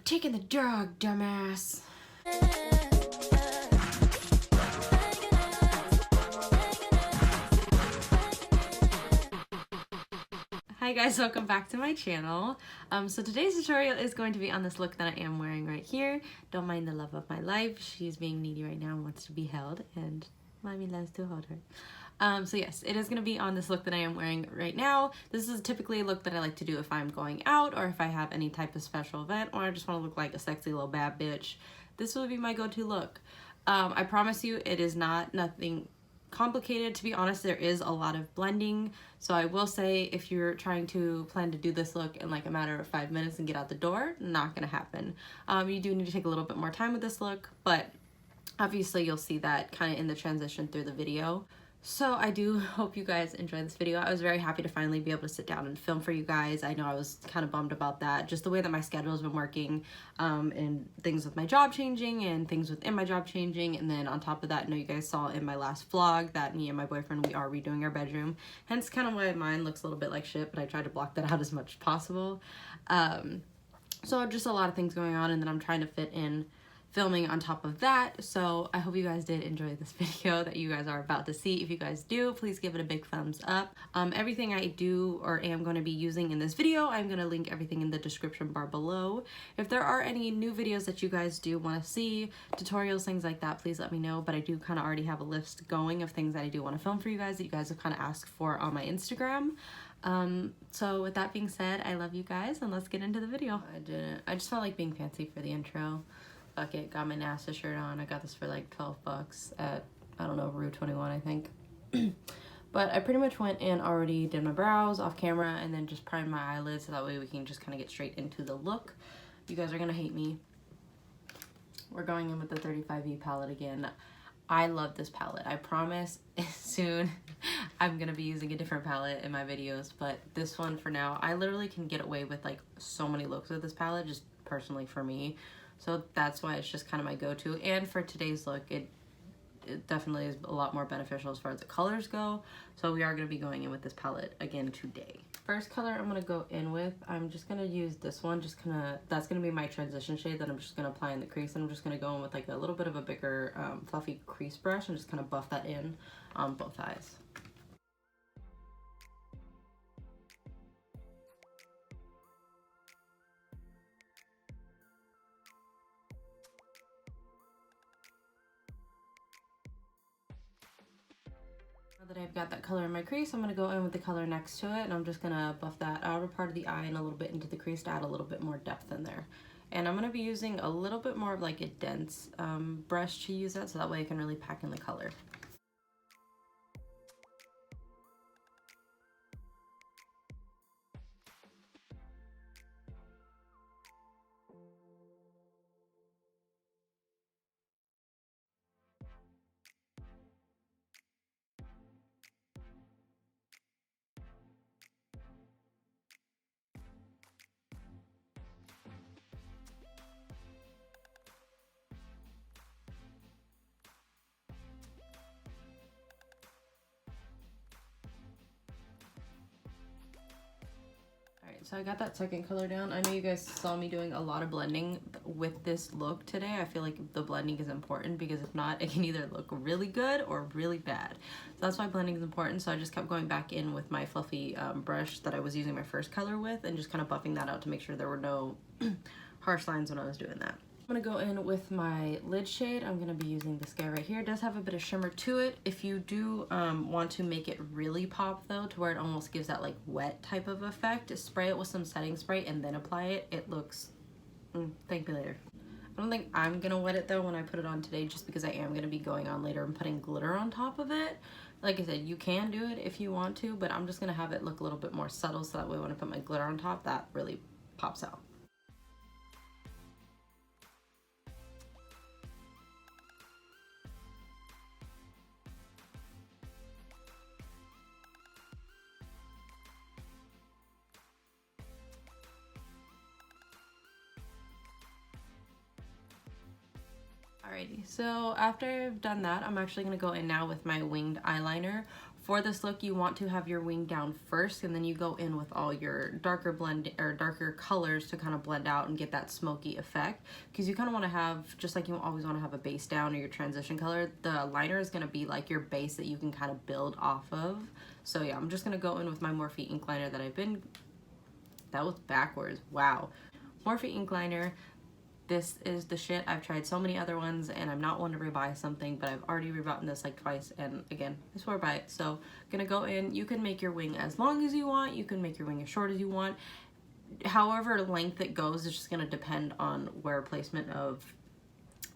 taking the drug, dumbass. Hi guys, welcome back to my channel. So today's tutorial is going to be on this look that I am wearing right here. Don't mind the love of my life. She's being needy right now and wants to be held, and mommy loves to hold her. So yes, it is going to be on this look that I am wearing right now. This is typically a look that I like to do if I'm going out or if I have any type of special event or I just want to look like a sexy little bad bitch. This will be my go-to look. I promise you it is nothing complicated. To be honest, there is a lot of blending, so I will say if you're trying to plan to do this look in like a matter of 5 minutes and get out the door, not gonna happen. You do need to take a little bit more time with this look, but obviously you'll see that kind of in the transition through the video. So I do hope you guys enjoyed this video. I was very happy to finally be able to sit down and film for you guys. I know I was kind of bummed about that, just the way that my schedule has been working, and things with my job changing and things within my job changing. And then on top of that, I know you guys saw in my last vlog that me and my boyfriend, we are redoing our bedroom. Hence kind of why mine looks a little bit like shit, but I tried to block that out as much as possible. So just a lot of things going on, and then I'm trying to fit in filming on top of that. So I hope you guys did enjoy this video that you guys are about to see. If you guys do, please give it a big thumbs up. Everything I do or am going to be using in this video, I'm going to link everything in the description bar below. If there are any new videos that you guys do want to see, tutorials, things like that, please let me know. But I do kind of already have a list going of things that I do want to film for you guys that you guys have kind of asked for on my Instagram. So with that being said, I love you guys and let's get into the video. I just felt like being fancy for the intro. Fuck it, got my NASA shirt on. I got this for like 12 bucks at, I don't know, Rue 21, I think. But I pretty much went and already did my brows off camera and then just primed my eyelids so that way we can just kind of get straight into the look. You guys are gonna hate me. We're going in with the 35E palette again. I love this palette. I promise soon I'm gonna be using a different palette in my videos, but this one for now, I literally can get away with like so many looks with this palette, just personally for me. So that's why it's just kind of my go-to. And for today's look, it definitely is a lot more beneficial as far as the colors go. So we are going to be going in with this palette again today. First color I'm going to go in with, I'm just going to use this one. That's going to be my transition shade that I'm just going to apply in the crease. And I'm just going to go in with like a little bit of a bigger fluffy crease brush and just kind of buff that in on both eyes. Now that I've got that color in my crease, I'm going to go in with the color next to it, and I'm just going to buff that outer part of the eye and a little bit into the crease to add a little bit more depth in there. And I'm going to be using a little bit more of like a dense brush to use that, so that way I can really pack in the color. So I got that second color down. I know you guys saw me doing a lot of blending with this look today. I feel like the blending is important because if not, it can either look really good or really bad. So that's why blending is important. So I just kept going back in with my fluffy brush that I was using my first color with and just kind of buffing that out to make sure there were no harsh lines when I was doing that. I'm gonna go in with my lid shade. I'm gonna be using this guy right here. It does have a bit of shimmer to it. If you do want to make it really pop though, to where it almost gives that like wet type of effect, spray it with some setting spray and then apply it. It looks, thank me later. I don't think I'm gonna wet it though when I put it on today, just because I am gonna be going on later and putting glitter on top of it. Like I said, you can do it if you want to, but I'm just gonna have it look a little bit more subtle so that way when I put my glitter on top, that really pops out. Alrighty, so after I've done that, I'm actually going to go in now with my winged eyeliner. For this look, you want to have your wing down first, and then you go in with all your darker darker colors to kind of blend out and get that smoky effect. Because you kind of want to have, just like you always want to have a base down or your transition color, the liner is going to be like your base that you can kind of build off of. So yeah, I'm just going to go in with my Morphe ink liner that that was backwards, wow. Morphe ink liner. This is the shit. I've tried so many other ones and I'm not one to rebuy something, but I've already rebought this like twice, and again, I swore by it. So gonna go in, you can make your wing as long as you want, you can make your wing as short as you want. However length it goes is just gonna depend on where placement of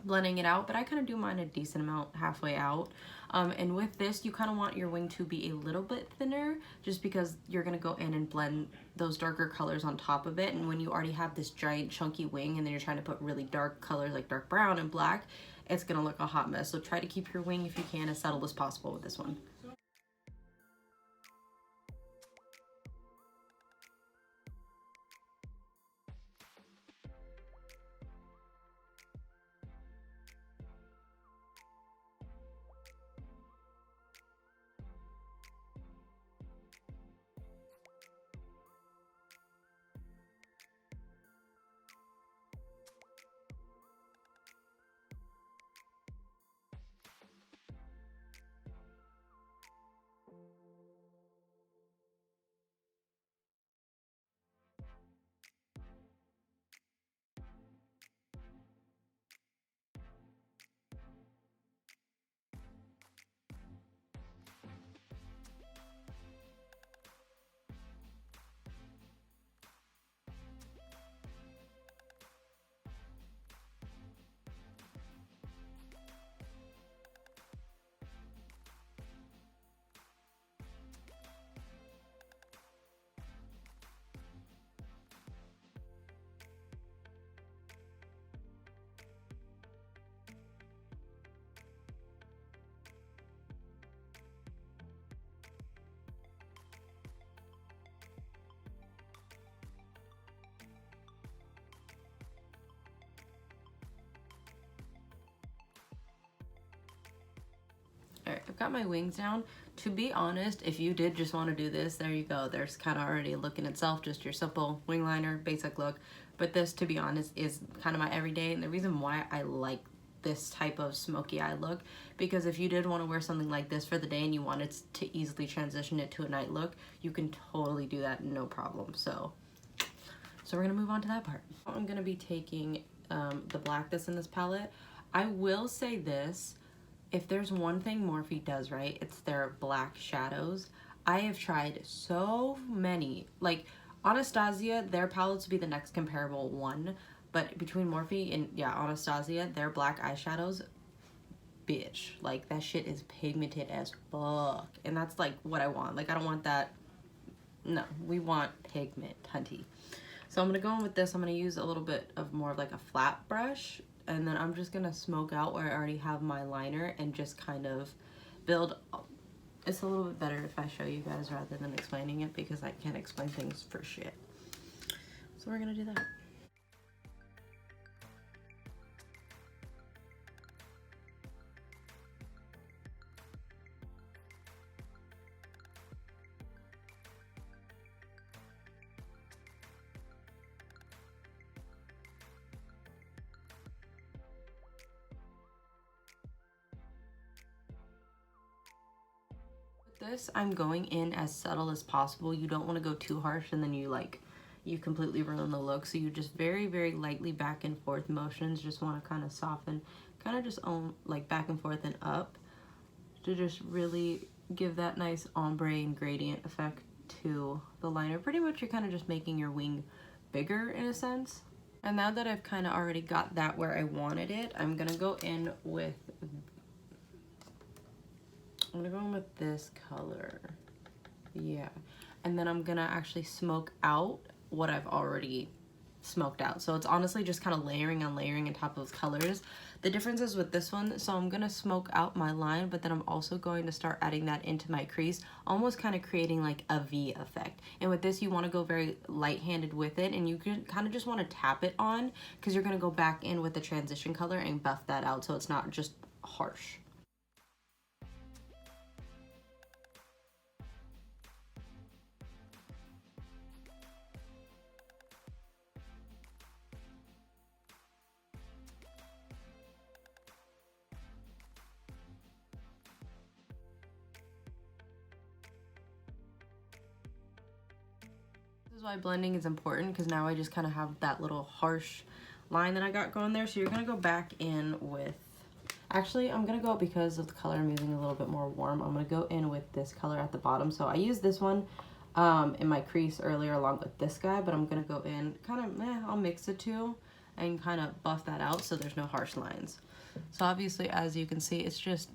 blending it out, but I kind of do mine a decent amount halfway out. And with this, you kind of want your wing to be a little bit thinner, just because you're going to go in and blend those darker colors on top of it. And when you already have this giant chunky wing and then you're trying to put really dark colors like dark brown and black, it's going to look a hot mess. So try to keep your wing, if you can, as subtle as possible with this one. Alright, I've got my wings down. To be honest, if you did just want to do this, there you go. There's kind of already a look in itself, just your simple wing liner, basic look. But this, to be honest, is kind of my everyday, and the reason why I like this type of smoky eye look, because if you did want to wear something like this for the day and you wanted to easily transition it to a night look, you can totally do that, no problem. So we're gonna move on to that part. I'm gonna be taking the black that's in this palette. I will say this, if there's one thing Morphe does right, it's their black shadows. I have tried so many, like Anastasia, their palettes would be the next comparable one, but between Morphe and yeah, Anastasia, their black eyeshadows, bitch, like that shit is pigmented as fuck, and that's like what I want. Like I don't want that, no, we want pigment, hunty. So I'm gonna go in with this. I'm gonna use a little bit of more of like a flat brush, and then I'm just gonna smoke out where I already have my liner and just kind of build. It's a little bit better if I show you guys rather than explaining it, because I can't explain things for shit. So we're gonna do that. This, I'm going in as subtle as possible. You don't want to go too harsh and then you completely ruin the look. So you just very lightly back and forth motions. Just want to kind of soften, kind of just like back and forth and up to just really give that nice ombre and gradient effect to the liner. Pretty much you're kind of just making your wing bigger in a sense. And now that I've kind of already got that where I wanted it, I'm gonna go in with this color, yeah, and then I'm gonna actually smoke out what I've already smoked out. So it's honestly just kind of layering on layering on top of those colors. The difference is with this one, so I'm gonna smoke out my line, but then I'm also going to start adding that into my crease, almost kind of creating like a V effect. And with this, you want to go very light-handed with it, and you can kind of just want to tap it on, because you're gonna go back in with the transition color and buff that out so it's not just harsh. This is why blending is important, because now I just kind of have that little harsh line that I got going there. So you're going to go back in with, actually I'm going to go, because of the color I'm using a little bit more warm, I'm going to go in with this color at the bottom. So I used this one in my crease earlier along with this guy, but I'm going to go in kind of, I'll mix the two and kind of buff that out so there's no harsh lines. So obviously, as you can see, it's just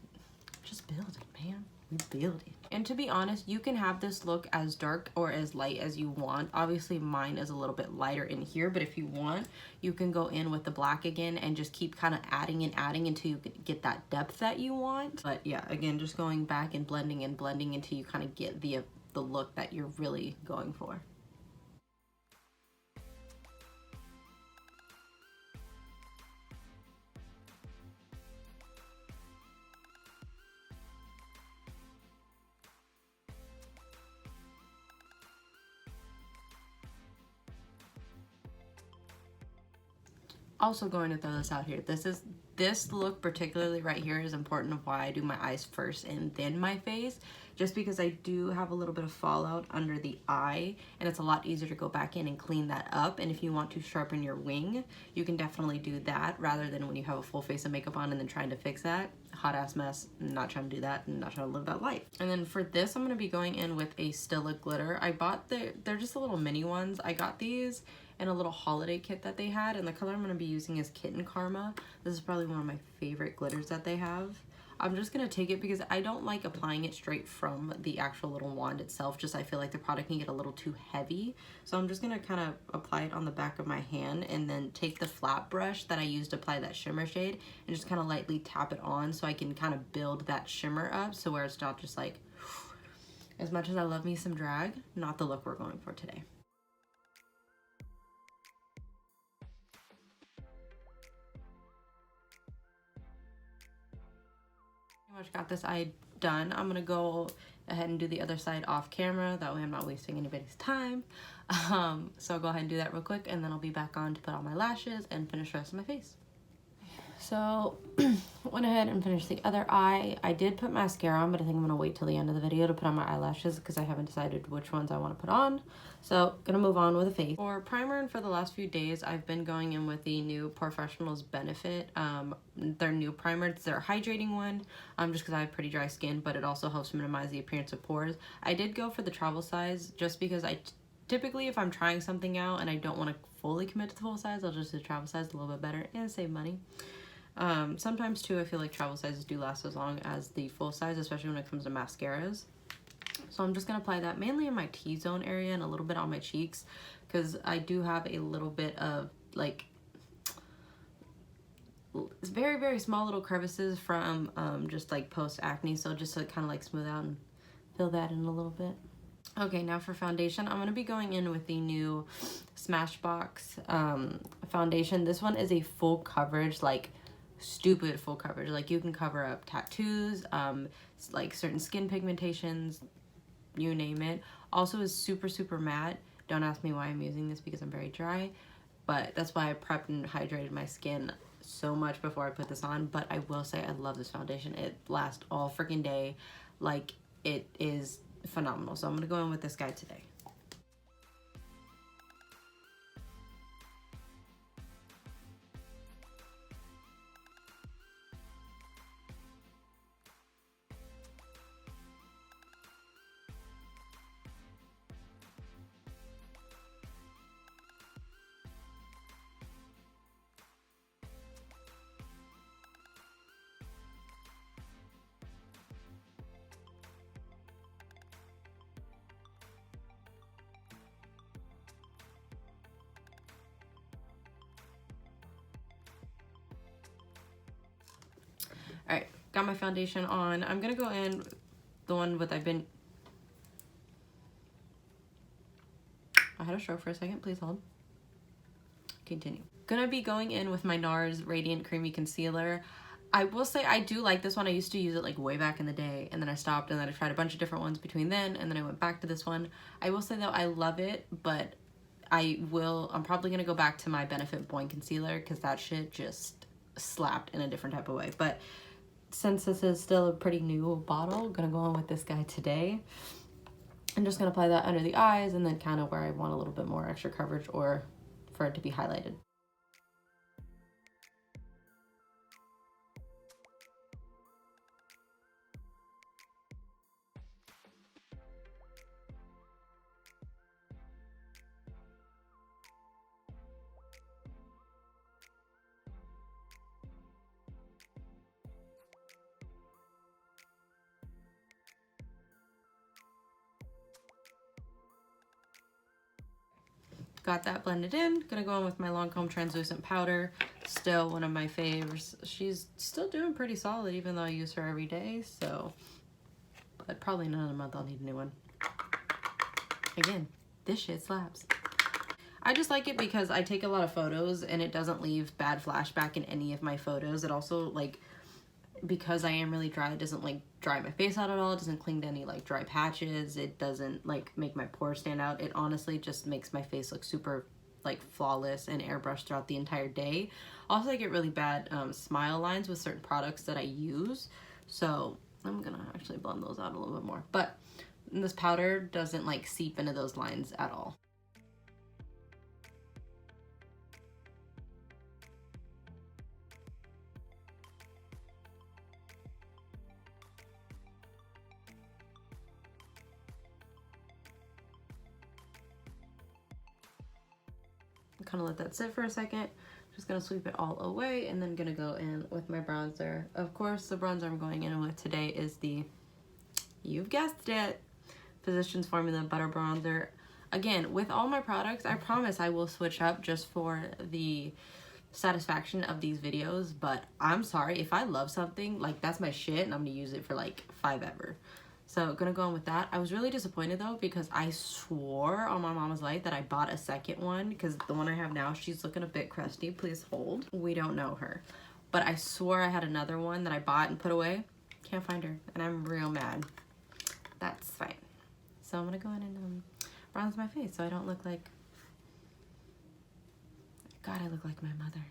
building, man. We building. And to be honest, you can have this look as dark or as light as you want. Obviously, mine is a little bit lighter in here, but if you want, you can go in with the black again and just keep kind of adding and adding until you get that depth that you want. But yeah, again, just going back and blending until you kind of get the look that you're really going for. Also going to throw this out here. This look particularly right here is important of why I do my eyes first and then my face, just because I do have a little bit of fallout under the eye, and it's a lot easier to go back in and clean that up. And if you want to sharpen your wing, you can definitely do that rather than when you have a full face of makeup on and then trying to fix that. Hot ass mess. I'm not trying to do that and not trying to live that life. And then for this, I'm going to be going in with a Stila glitter. I bought they're just the little mini ones. I got these in a little holiday kit that they had, and the color I'm going to be using is Kitten Karma. This is probably one of my favorite glitters that they have. I'm just going to take it because I don't like applying it straight from the actual little wand itself. Just I feel like the product can get a little too heavy. So I'm just going to kind of apply it on the back of my hand and then take the flat brush that I used to apply that shimmer shade and just kind of lightly tap it on so I can kind of build that shimmer up, so where it's not just like, as much as I love me some drag, not the look we're going for today. Much got this eye done. I'm gonna go ahead and do the other side off camera, that way I'm not wasting anybody's time. So I'll go ahead and do that real quick, and then I'll be back on to put on my lashes and finish the rest of my face. So went ahead and finished the other eye. I did put mascara on, but I think I'm gonna wait till the end of the video to put on my eyelashes because I haven't decided which ones I want to put on. So gonna move on with the face. For primer, and for the last few days, I've been going in with the new Professionals Benefit. Their new primer. It's their hydrating one, just because I have pretty dry skin, but it also helps minimize the appearance of pores. I did go for the travel size just because typically, if I'm trying something out and I don't want to fully commit to the full size, I'll just do travel size, a little bit better and save money. Sometimes too, I feel like travel sizes do last as long as the full size, especially when it comes to mascaras. So I'm just going to apply that mainly in my T-zone area and a little bit on my cheeks, because I do have a little bit of like very, very small little crevices from just like post acne. So just to kind of like smooth out and fill that in a little bit. Okay, now for foundation, I'm going to be going in with the new Smashbox foundation. This one is a full coverage, like stupid full coverage. Like you can cover up tattoos, like certain skin pigmentations, you name it. Also is super, super matte. Don't ask me why I'm using this because I'm very dry, but that's why I prepped and hydrated my skin so much before I put this on. But I will say I love this foundation. It lasts all freaking day. Like, it is phenomenal. So I'm gonna go in with this guy today. All right, got my foundation on. I'm gonna go in the one with I had a stroke for a second, please hold. Continue. Gonna be going in with my NARS Radiant Creamy Concealer. I will say I do like this one. I used to use it like way back in the day, and then I stopped, and then I tried a bunch of different ones between then, and then I went back to this one. I will say though, I love it, but I'm probably gonna go back to my Benefit Boing Concealer because that shit just slapped in a different type of way. But since this is still a pretty new bottle, I'm gonna go on with this guy today. I'm just gonna apply that under the eyes and then kind of where I want a little bit more extra coverage or for it to be highlighted. Got that blended in. Gonna go in with my Lancome translucent powder. Still one of my faves. She's still doing pretty solid even though I use her every day, so but probably in another month I'll need a new one. Again, this shit slaps. I just like it because I take a lot of photos and it doesn't leave bad flashback in any of my photos. It also, like, because I am really dry, it doesn't like dry my face out at all. It doesn't cling to any like dry patches. It doesn't like make my pores stand out. It honestly just makes my face look super like flawless and airbrushed throughout the entire day. Also, I get really bad smile lines with certain products that I use. So I'm gonna actually blend those out a little bit more. But this powder doesn't like seep into those lines at all. Kind of let that sit for a second. Just gonna sweep it all away and then gonna go in with my bronzer. Of course, the bronzer I'm going in with today is the, you've guessed it, Physicians Formula Butter Bronzer. Again, with all my products, I promise I will switch up just for the satisfaction of these videos, but I'm sorry, if I love something, like that's my shit and I'm gonna use it for like 5 ever. So gonna go in with that. I was really disappointed though because I swore on my mama's life that I bought a second one because the one I have now, she's looking a bit crusty. Please hold. We don't know her. But I swore I had another one that I bought and put away. Can't find her and I'm real mad. That's fine. So I'm gonna go in and bronze my face so I don't look like, God, I look like my mother.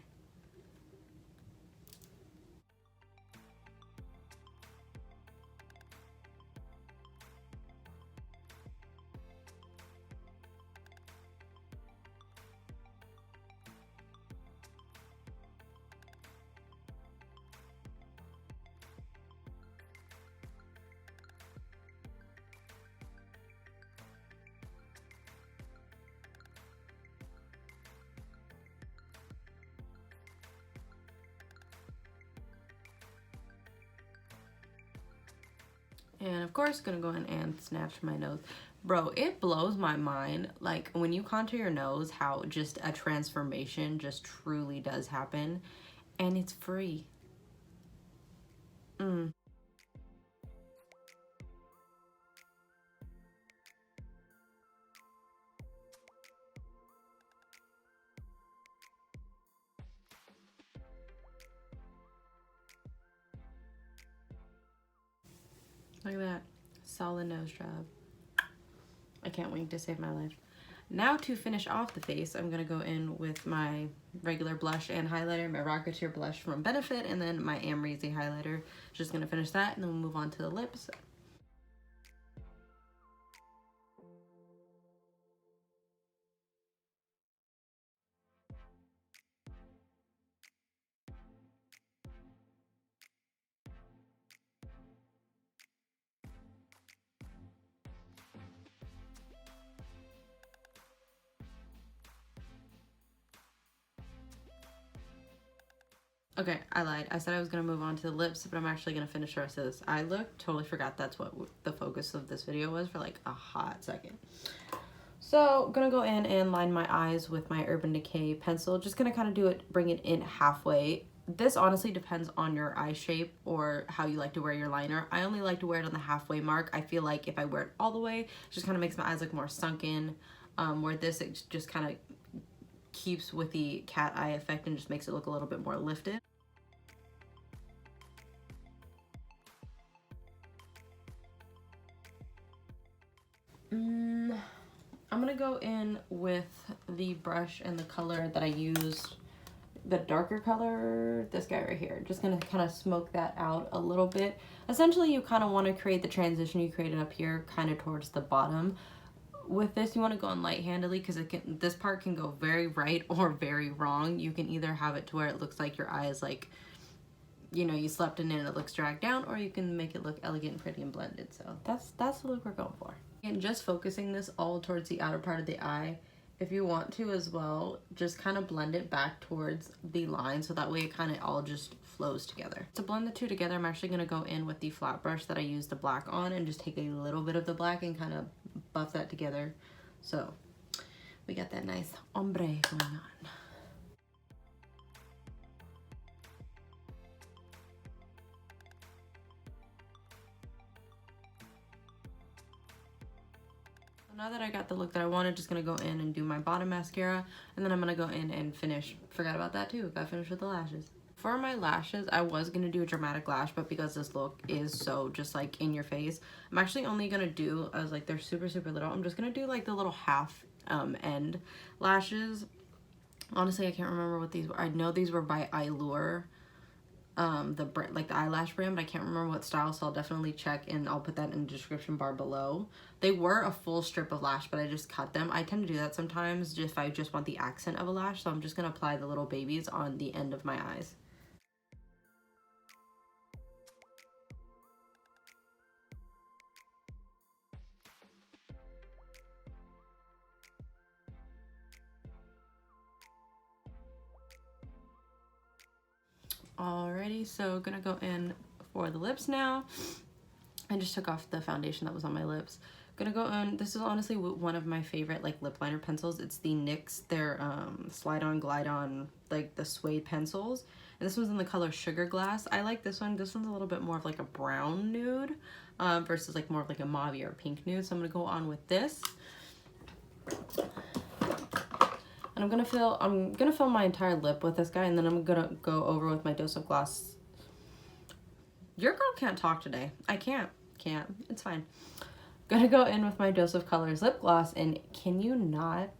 And of course, gonna go in and snatch my nose. Bro, it blows my mind, like, when you contour your nose, how just a transformation just truly does happen. And it's free. Look at that. Solid nose job. I can't wait to save my life. Now to finish off the face, I'm gonna go in with my regular blush and highlighter, my Rocketeer blush from Benefit, and then my Amrezy highlighter. Just gonna finish that and then we'll move on to the lips. Okay, I lied. I said I was going to move on to the lips, but I'm actually going to finish the rest of this eye look. Totally forgot that's what the focus of this video was for like a hot second. So, gonna go in and line my eyes with my Urban Decay pencil. Just gonna kind of do it, bring it in halfway. This honestly depends on your eye shape or how you like to wear your liner. I only like to wear it on the halfway mark. I feel like if I wear it all the way, it just kind of makes my eyes look more sunken. Where this, it just kind of keeps with the cat eye effect and just makes it look a little bit more lifted. I'm gonna go in with the brush and the color that I used the darker color, this guy right here. Just gonna kind of smoke that out a little bit. Essentially, you kind of want to create the transition you created up here kind of towards the bottom. With this, you want to go on light-handedly because this part can go very right or very wrong. You can either have it to where it looks like your eye is like, you know, you slept in it and it looks dragged down, or you can make it look elegant and pretty and blended. So that's the look we're going for. And just focusing this all towards the outer part of the eye. If you want to as well, just kind of blend it back towards the line so that way it kind of all just flows together. To blend the two together, I'm actually going to go in with the flat brush that I used the black on and just take a little bit of the black and kind of buff that together. So we got that nice ombre going on. Now that I got the look that I wanted, just gonna go in and do my bottom mascara, and then I'm gonna go in and finish. Forgot about that too. Got finished with the lashes. For my lashes, I was gonna do a dramatic lash, but because this look is so just like in your face, I'm actually only gonna do, I was like, they're super little. I'm just gonna do like the little half end lashes. Honestly, I can't remember what these were. I know these were by Eyeliner. The brand, like the eyelash brand, but I can't remember what style, so I'll definitely check and I'll put that in the description bar below. They were a full strip of lash, but I just cut them. I tend to do that sometimes if I just want the accent of a lash, so I'm just gonna apply the little babies on the end of my eyes. Alrighty, so gonna go in for the lips now. I just took off the foundation that was on my lips. Gonna go in, this is honestly one of my favorite like lip liner pencils. It's the NYX, their slide on glide on, like the suede pencils. And this one's in the color Sugar Glass. I like this one. This one's a little bit more of like a brown nude versus like more of like a mauve or pink nude. So I'm gonna go on with this. And I'm gonna fill my entire lip with this guy, and then I'm gonna go over with my dose of gloss. Your girl can't talk today. I can't. It's fine. Gonna go in with my Dose of Colors lip gloss, and can you not?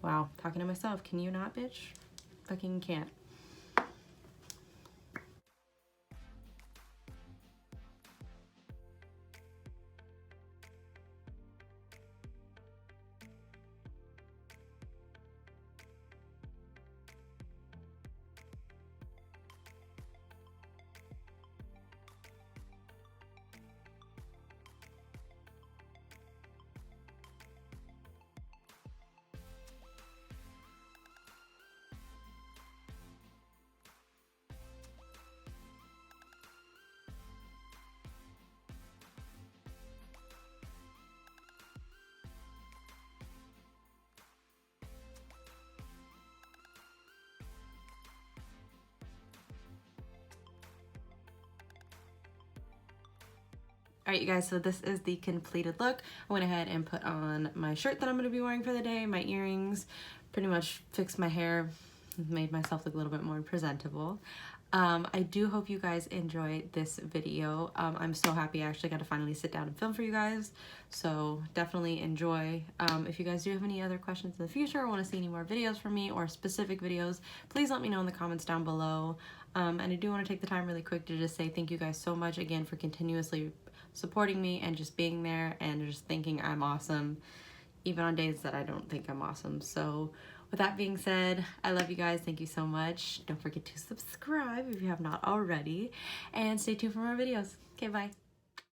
Wow, talking to myself. Can you not, bitch? Fucking can't. Alright, you guys, so this is the completed look. I went ahead and put on my shirt that I'm going to be wearing for the day, my earrings, pretty much fixed my hair, made myself look a little bit more presentable. I do hope you guys enjoyed this video. I'm so happy I actually got to finally sit down and film for you guys, so definitely enjoy. If you guys do have any other questions in the future or want to see any more videos from me or specific videos, please let me know in the comments down below. And I do want to take the time really quick to just say thank you guys so much again for continuously supporting me and just being there and just thinking I'm awesome, even on days that I don't think I'm awesome. So with that being said, I love you guys. Thank you so much. Don't forget to subscribe if you have not already, and stay tuned for more videos. Okay, bye.